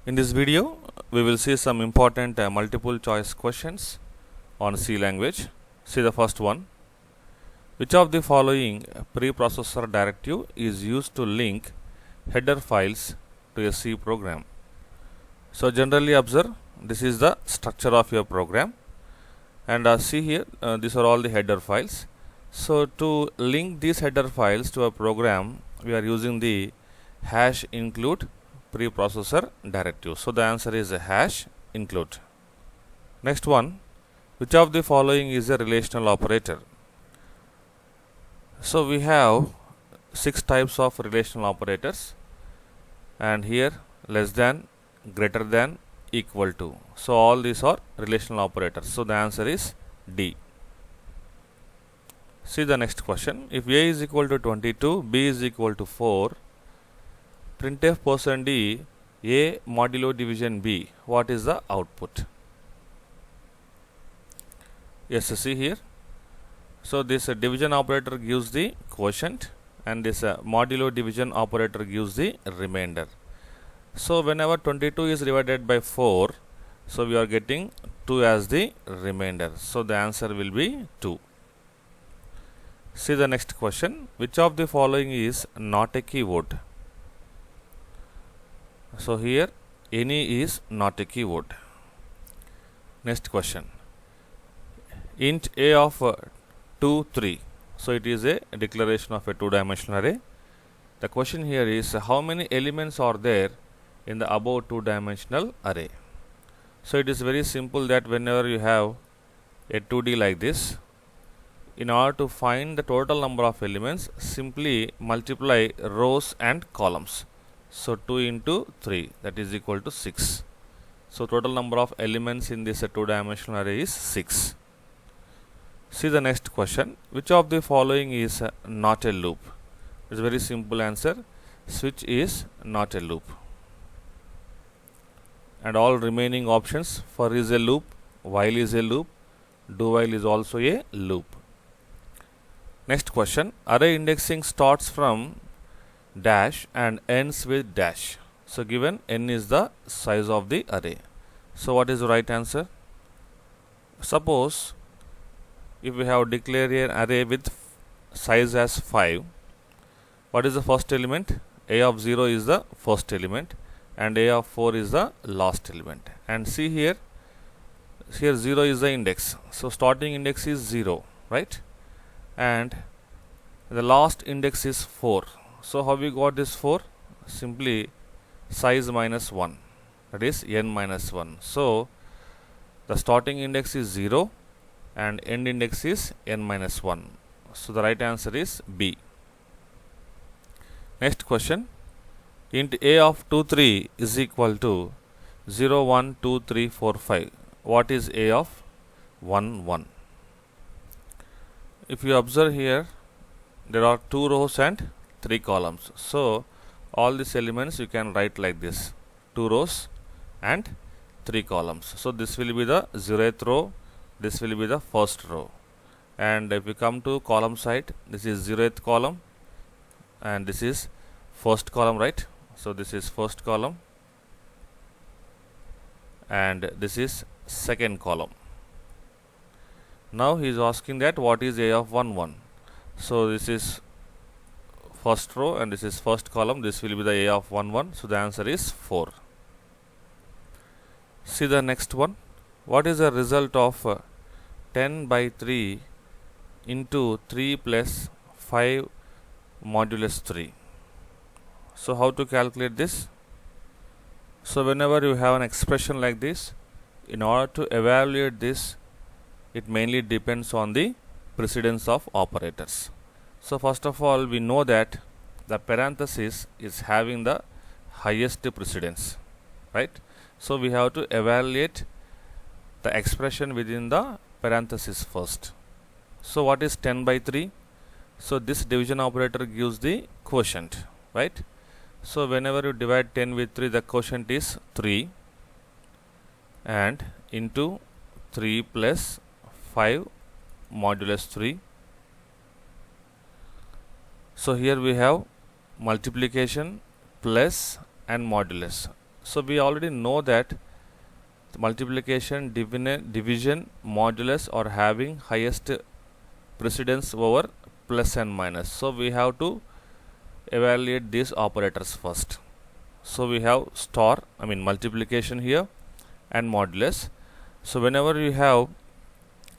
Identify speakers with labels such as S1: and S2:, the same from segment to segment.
S1: In this video, we will see some important multiple choice questions on C language. See the first one. Which of the following preprocessor directive is used to link header files to a C program? So generally observe, this is the structure of your program, and see here, these are all the header files. So to link these header files to a program, we are using the hash include preprocessor directive. So the answer is a hash include. Next one, which of the following is a relational operator? So we have 6 types of relational operators, and here less than, greater than, equal to. So all these are relational operators. So the answer is D. See the next question. If A is equal to 22, B is equal to 4, printf %d A modulo division B, what is the output? Yes, see here. So this division operator gives the quotient, and this modulo division operator gives the remainder. So whenever 22 is divided by 4, so we are getting 2 as the remainder. So the answer will be 2. See the next question. Which of the following is not a keyword? So here any is not a keyword. Next question. Int A of 2, 3. So it is a declaration of a two-dimensional array. The question here is how many elements are there in the above two-dimensional array? So it is very simple that whenever you have a 2D like this, in order to find the total number of elements, simply multiply rows and columns. So 2 into 3, that is equal to 6. So total number of elements in this two-dimensional array is 6. See the next question. Which of the following is not a loop? It's a very simple answer. Switch is not a loop. And all remaining options, for is a loop, while is a loop, do while is also a loop. Next question. Array indexing starts from dash and ends with dash. So given n is the size of the array. So what is the right answer? Suppose if we have declared an array with size as 5, what is the first element? A of 0 is the first element, and A of 4 is the last element. And see here 0 is the index. So starting index is 0, right? And the last index is 4. So how we got this 4? Simply size minus 1, that is n minus 1. So the starting index is 0 and end index is n minus 1. So the right answer is B. Next question. Int A of 2, 3 is equal to 0, 1, 2, 3, 4, 5. What is A of 1, 1? If you observe here, there are 2 rows and 3 columns. So all these elements you can write like this: 2 rows and 3 columns. So this will be the 0th row, this will be the first row. And if we come to column side, this is 0th column and this is first column, right? So this is first column and this is second column. Now he is asking that what is A of 1, 1. So this is first row and this is first column. This will be the A of 1, 1. So the answer is 4. See the next one. What is the result of 10 by 3 into 3 plus 5 modulus 3? So how to calculate this? So whenever you have an expression like this, in order to evaluate this, it mainly depends on the precedence of operators. So first of all, we know that the parenthesis is having the highest precedence, right? So we have to evaluate the expression within the parenthesis first. So what is 10 by 3? So this division operator gives the quotient, right? So whenever you divide 10 with 3, the quotient is 3 and into 3 plus 5 modulus 3. So here we have multiplication plus and modulus. So we already know that multiplication, division, modulus are having highest precedence over plus and minus. So we have to evaluate these operators first. So we have multiplication here and modulus. So whenever you have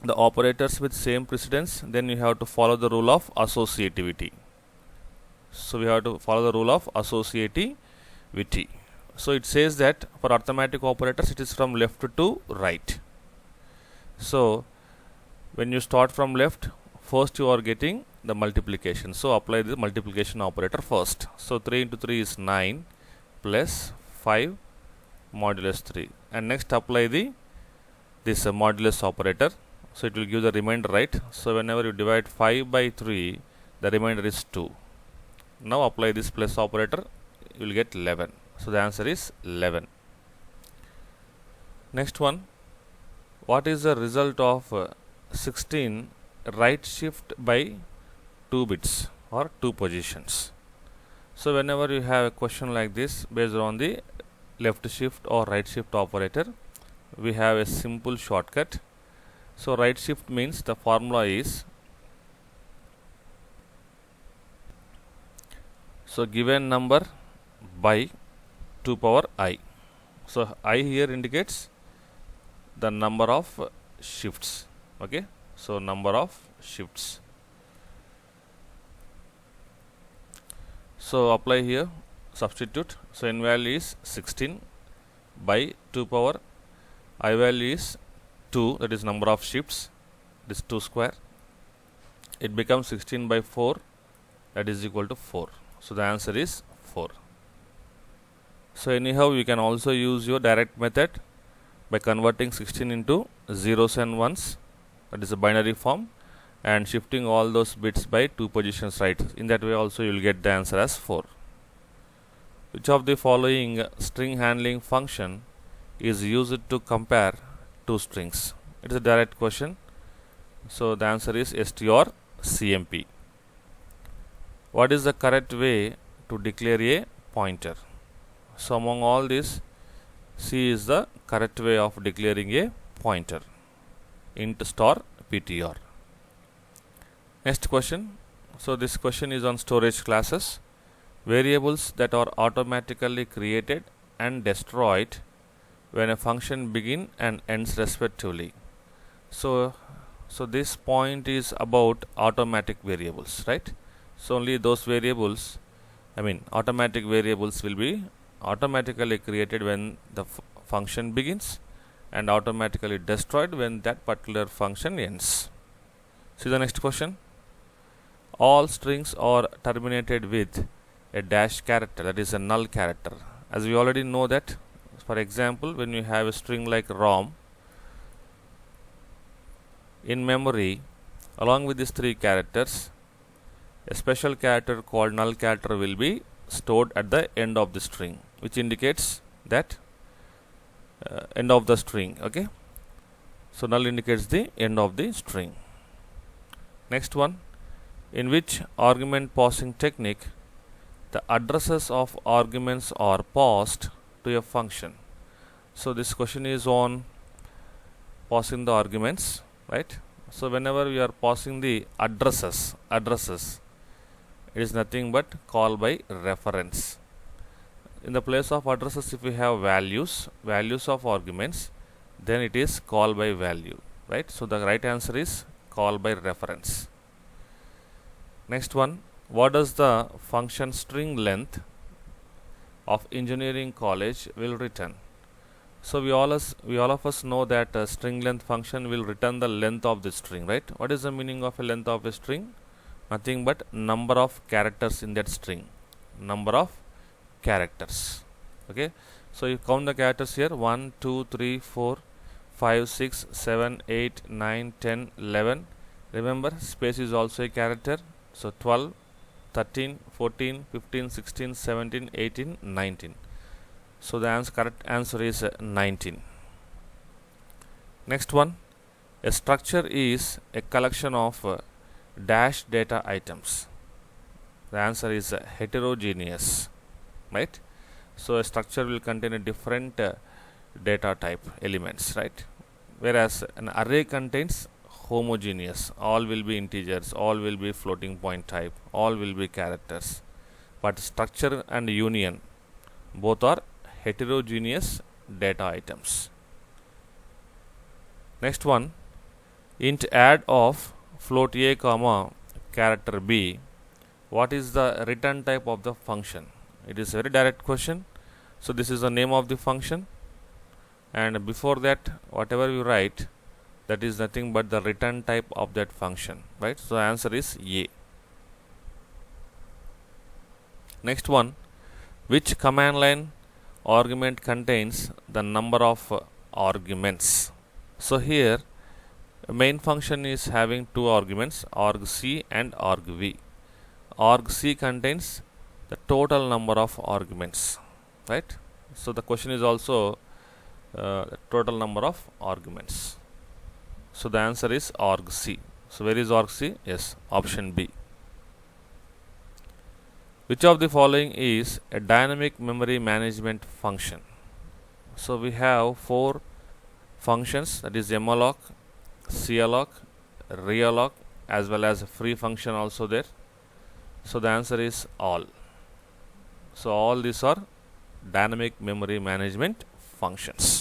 S1: the operators with same precedence, then you have to follow the rule of associativity. So we have to follow the rule of associativity. So it says that for arithmetic operators, it is from left to right. So when you start from left, first you are getting the multiplication. So apply the multiplication operator first. So 3 into 3 is 9 plus 5 modulus 3. And next apply this modulus operator. So it will give the remainder, right? So whenever you divide 5 by 3, the remainder is 2. Now apply this plus operator, you will get 11. So the answer is 11. Next one, what is the result of 16 right shift by 2 bits or 2 positions? So whenever you have a question like this based on the left shift or right shift operator, we have a simple shortcut. So right shift means the formula is, so given number by 2 power I. So I here indicates the number of shifts. Okay, so number of shifts. So apply here, substitute. So n value is 16 by 2 power I value is 2, that is number of shifts, this 2 square. It becomes 16 by 4, that is equal to 4. So the answer is 4. So anyhow, you can also use your direct method by converting 16 into zeros and ones, that is a binary form, and shifting all those bits by 2 positions right. In that way also you will get the answer as 4. Which of the following string handling function is used to compare two strings? It is a direct question. So the answer is strcmp. What is the correct way to declare a pointer? So among all these, C is the correct way of declaring a pointer. Int star ptr. Next question. So this question is on storage classes. Variables that are automatically created and destroyed when a function begins and ends respectively. So this point is about automatic variables, right? So only those variables, automatic variables will be automatically created when the function begins and automatically destroyed when that particular function ends. See the next question. All strings are terminated with a dash character, that is a null character. As we already know that, for example, when you have a string like ROM, in memory, along with these 3 characters, a special character called null character will be stored at the end of the string, which indicates that end of the string. Okay, so null indicates the end of the string. Next one, in which argument passing technique the addresses of arguments are passed to a function? So this question is on passing the arguments, right? So whenever we are passing the addresses, it is nothing but call by reference. In the place of addresses, if we have values of arguments, then it is call by value, right? So the right answer is call by reference. Next one, what does the function string length of engineering college will return? So we all of us know that a string length function will return the length of the string, right? What is the meaning of a length of a string? Nothing but number of characters in that string. Number of characters. Okay. So you count the characters here: 1, 2, 3, 4, 5, 6, 7, 8, 9, 10, 11. Remember, space is also a character. So 12, 13, 14, 15, 16, 17, 18, 19. So the correct answer is 19. Next one, a structure is a collection of dash data items. The answer is heterogeneous, right? So a structure will contain a different data type elements, right? Whereas an array contains homogeneous, all will be integers, all will be floating point type, all will be characters. But structure and union both are heterogeneous data items. Next one, int add of float a comma character b. What is the return type of the function? It is a very direct question. So this is the name of the function, and before that whatever you write, that is nothing but the return type of that function, right? So the answer is A. Next one, which command line argument contains the number of arguments? So here main function is having two arguments, argc and argv. Argc contains the total number of arguments, right? So the question is also the total number of arguments. So the answer is argc. So where is argc? Yes, option B. Which of the following is a dynamic memory management function? So we have four functions, that is malloc, calloc, realloc, as well as a free function also there. So the answer is all. So all these are dynamic memory management functions.